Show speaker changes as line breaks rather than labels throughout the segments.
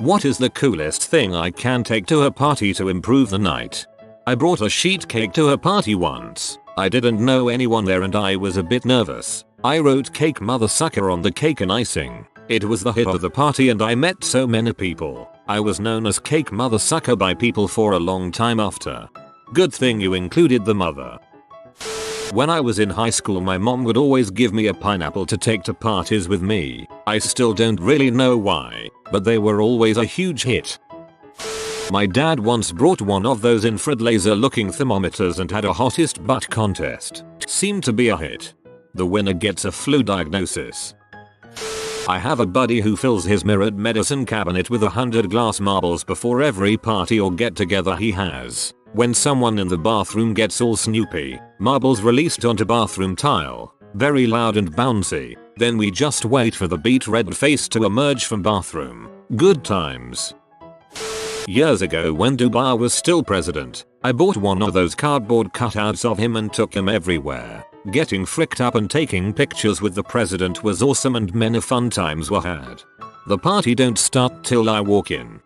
What is the coolest thing I can take to a party to improve the night? I brought a sheet cake to a party once. I didn't know anyone there and I was a bit nervous. I wrote "Cake Mother Sucker" on the cake and icing. It was the hit of the party and I met so many people. I was known as Cake Mother Sucker by people for a long time after. Good thing you included the mother. When I was in high school, my mom would always give me a pineapple to take to parties with me. I still don't really know why, but they were always a huge hit. My dad once brought one of those infrared laser looking thermometers and had a hottest butt contest. Seemed to be a hit. The winner gets a flu diagnosis. I have a buddy who fills his mirrored medicine cabinet with 100 glass marbles before every party or get together he has. When someone in the bathroom gets all snoopy, marbles released onto bathroom tile, very loud and bouncy. Then we just wait for the beet red face to emerge from bathroom. Good times. Years ago when Dubai was still president, I bought one of those cardboard cutouts of him and took him everywhere. Getting fricked up and taking pictures with the president was awesome and many fun times were had. The party don't start till I walk in.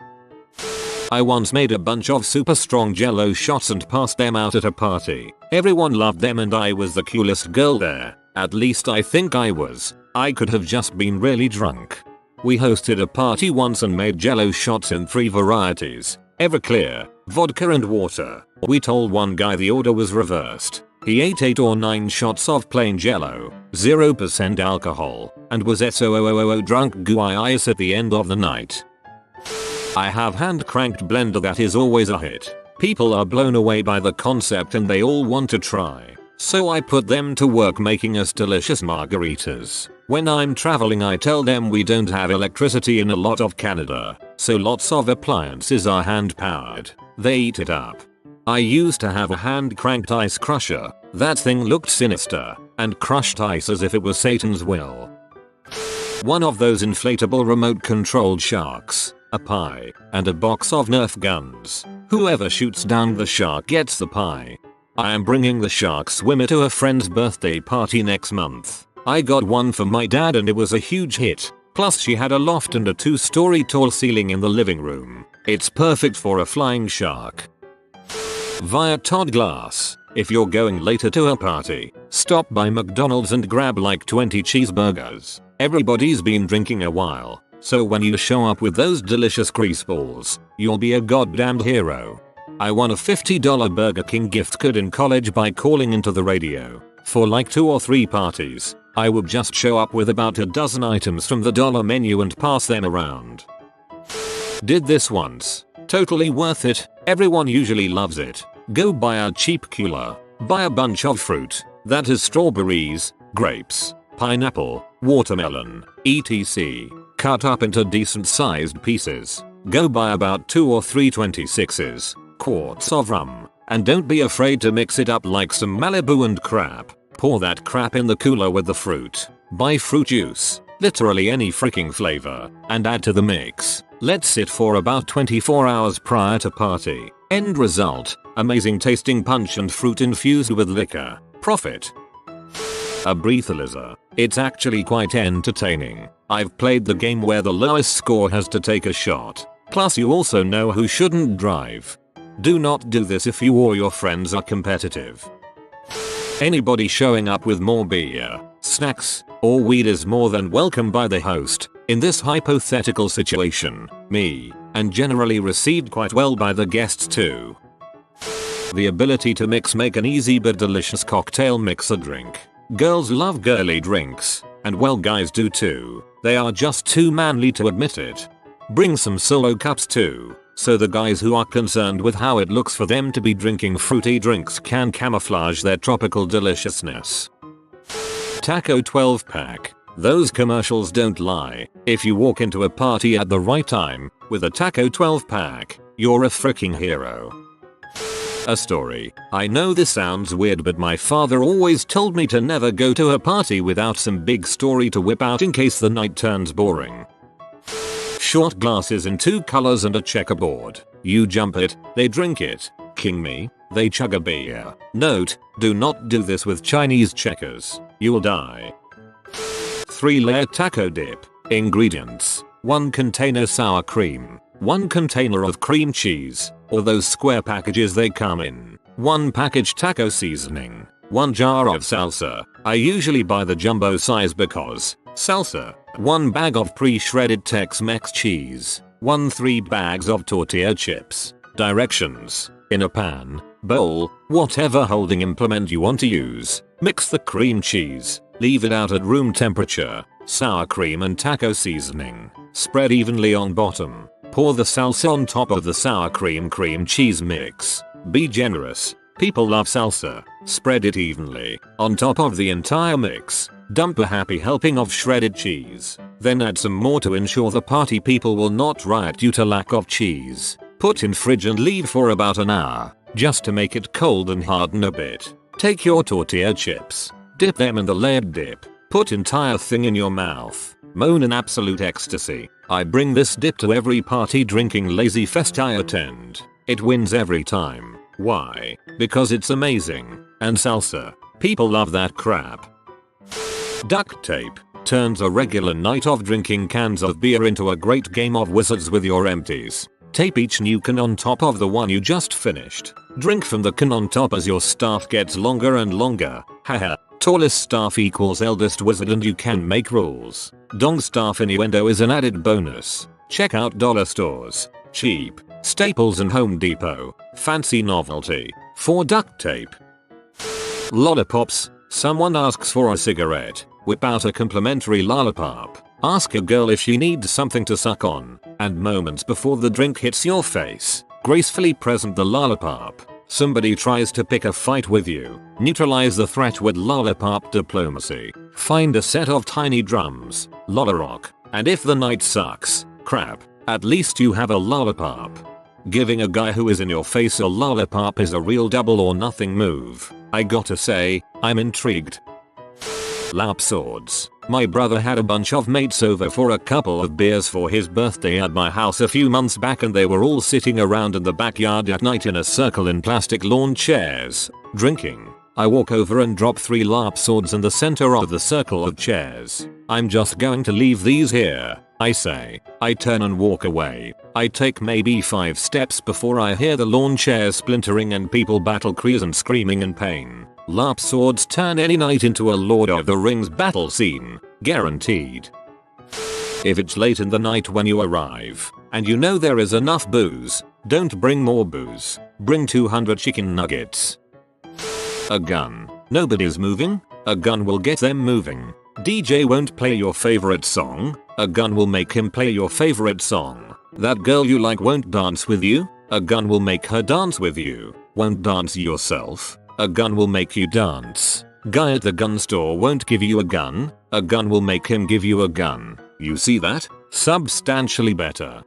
I once made a bunch of super strong Jell-O shots and passed them out at a party. Everyone loved them and I was the coolest girl there. At least I think I was. I could have just been really drunk. We hosted a party once and made Jell-O shots in 3 varieties: Everclear, vodka and water. We told one guy the order was reversed. He ate 8 or 9 shots of plain Jell-O, 0% alcohol, and was SOOOO drunk gooey ice at the end of the night. I have hand cranked blender that is always a hit. People are blown away by the concept and they all want to try. So I put them to work making us delicious margaritas. When I'm traveling I tell them we don't have electricity in a lot of Canada, so lots of appliances are hand powered. They eat it up. I used to have a hand cranked ice crusher. That thing looked sinister and crushed ice as if it was Satan's will. One of those inflatable remote controlled sharks, a pie, and a box of Nerf guns. Whoever shoots down the shark gets the pie. I am bringing the shark swimmer to a friend's birthday party next month. I got one for my dad and it was a huge hit. Plus she had a loft and a 2-story tall ceiling in the living room. It's perfect for a flying shark. Via Todd Glass. If you're going later to a party, stop by McDonald's and grab like 20 cheeseburgers. Everybody's been drinking a while, so when you show up with those delicious grease balls, you'll be a goddamned hero. I won a $50 Burger King gift card in college by calling into the radio. For like 2 or 3 parties, I would just show up with about a dozen items from the dollar menu and pass them around. Did this once. Totally worth it. Everyone usually loves it. Go buy a cheap cooler. Buy a bunch of fruit. That is strawberries, grapes, pineapple, watermelon, etc. Cut up into decent sized pieces. Go buy about 2 or 3 26s, quarts of rum, and don't be afraid to mix it up like some Malibu and crap. Pour that crap in the cooler with the fruit. Buy fruit juice, literally any freaking flavor, and add to the mix. Let sit for about 24 hours prior to party. End result, amazing tasting punch and fruit infused with liquor. Profit. A breathalyzer. It's actually quite entertaining. I've played the game where the lowest score has to take a shot. Plus you also know who shouldn't drive. Do not do this if you or your friends are competitive. Anybody showing up with more beer, snacks, or weed is more than welcome by the host. In this hypothetical situation, me, and generally received quite well by the guests too. The ability to make an easy but delicious cocktail mix a drink. Girls love girly drinks, and well guys do too. They are just too manly to admit it. Bring some solo cups too, so the guys who are concerned with how it looks for them to be drinking fruity drinks can camouflage their tropical deliciousness. Taco 12 pack. Those commercials don't lie. If you walk into a party at the right time, with a Taco 12 pack, you're a freaking hero. A story. I know this sounds weird but my father always told me to never go to a party without some big story to whip out in case the night turns boring. Short glasses in 2 colors and a checkerboard. You jump it, they drink it. King me, they chug a beer. Note, do not do this with Chinese checkers. You'll die. 3-layer taco dip. Ingredients. 1 container sour cream. 1 container of cream cheese, or those square packages they come in, 1 package taco seasoning, 1 jar of salsa. I usually buy the jumbo size because salsa, 1 bag of pre-shredded Tex-Mex cheese, 3 bags of tortilla chips. Directions: in a pan, bowl, whatever holding implement you want to use, mix the cream cheese, leave it out at room temperature, sour cream and taco seasoning, spread evenly on bottom, pour the salsa on top of the sour cream cheese mix. Be generous, people love salsa. Spread it evenly on top of the entire mix. Dump a happy helping of shredded cheese, then add some more to ensure the party people will not riot due to lack of cheese. Put in fridge and leave for about an hour, just to make it cold and harden a bit. Take your tortilla chips, dip them in the layered dip, put entire thing in your mouth, moan in absolute ecstasy. I bring this dip to every party drinking lazy fest I attend. It wins every time. Why? Because it's amazing. And salsa. People love that crap. Duct tape turns a regular night of drinking cans of beer into a great game of wizards with your empties. Tape each new can on top of the one you just finished. Drink from the can on top as your staff gets longer and longer. Haha. Tallest staff equals eldest wizard and you can make rules. Dong staff innuendo is an added bonus. Check out dollar stores. Cheap. Staples and Home Depot. Fancy novelty. For duct tape. Lollipops. Someone asks for a cigarette. Whip out a complimentary lollipop. Ask a girl if she needs something to suck on. And moments before the drink hits your face, gracefully present the lollipop. Somebody tries to pick a fight with you. Neutralize the threat with lollipop diplomacy. Find a set of tiny drums. Lollorock. And if the night sucks, crap, at least you have a lollipop. Giving a guy who is in your face a lollipop is a real double or nothing move. I gotta say, I'm intrigued. Lap swords. My brother had a bunch of mates over for a couple of beers for his birthday at my house a few months back and they were all sitting around in the backyard at night in a circle in plastic lawn chairs, drinking. I walk over and drop 3 lap swords in the center of the circle of chairs. I'm just going to leave these here, I say. I turn and walk away. I take maybe 5 steps before I hear the lawn chairs splintering and people battle cries and screaming in pain. Lap swords turn any night into a Lord of the Rings battle scene. Guaranteed. If it's late in the night when you arrive, and you know there is enough booze, don't bring more booze. Bring 200 chicken nuggets. A gun. Nobody's moving? A gun will get them moving. DJ won't play your favorite song? A gun will make him play your favorite song. That girl you like won't dance with you? A gun will make her dance with you. Won't dance yourself? A gun will make you dance. Guy at the gun store won't give you a gun? A gun will make him give you a gun. You see that? Substantially better.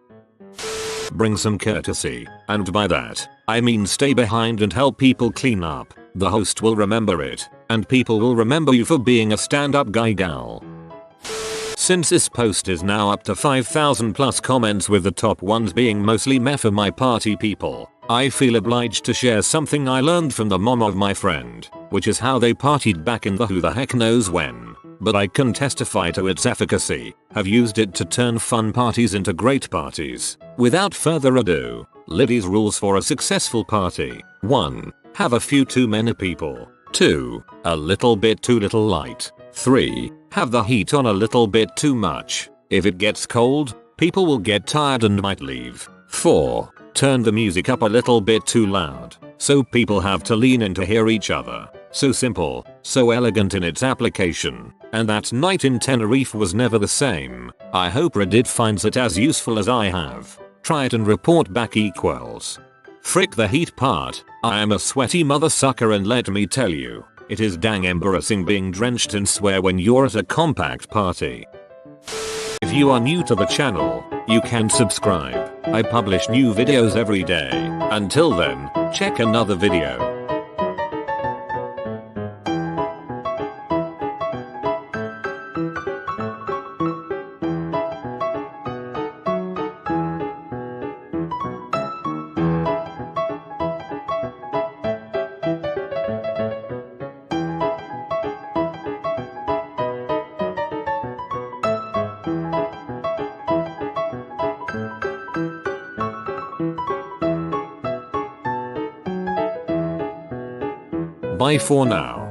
Bring some courtesy, and by that, I mean stay behind and help people clean up. The host will remember it, and people will remember you for being a stand-up guy gal. Since this post is now up to 5,000 plus comments with the top ones being mostly meh for my party people, I feel obliged to share something I learned from the mom of my friend, which is how they partied back in the who the heck knows when. But I can testify to its efficacy, have used it to turn fun parties into great parties. Without further ado, Liddy's rules for a successful party. 1. Have a few too many people. 2. A little bit too little light. 3. Have the heat on a little bit too much. If it gets cold, people will get tired and might leave. 4. Turn the music up a little bit too loud, so people have to lean in to hear each other. So simple, so elegant in its application, and that night in Tenerife was never the same. I hope Reddit finds it as useful as I have. Try it and report back equals. Frick the heat part, I am a sweaty mother sucker and let me tell you, it is dang embarrassing being drenched in sweat when you're at a compact party. If you are new to the channel, you can subscribe. I publish new videos every day. Until then, check another video. Bye for now.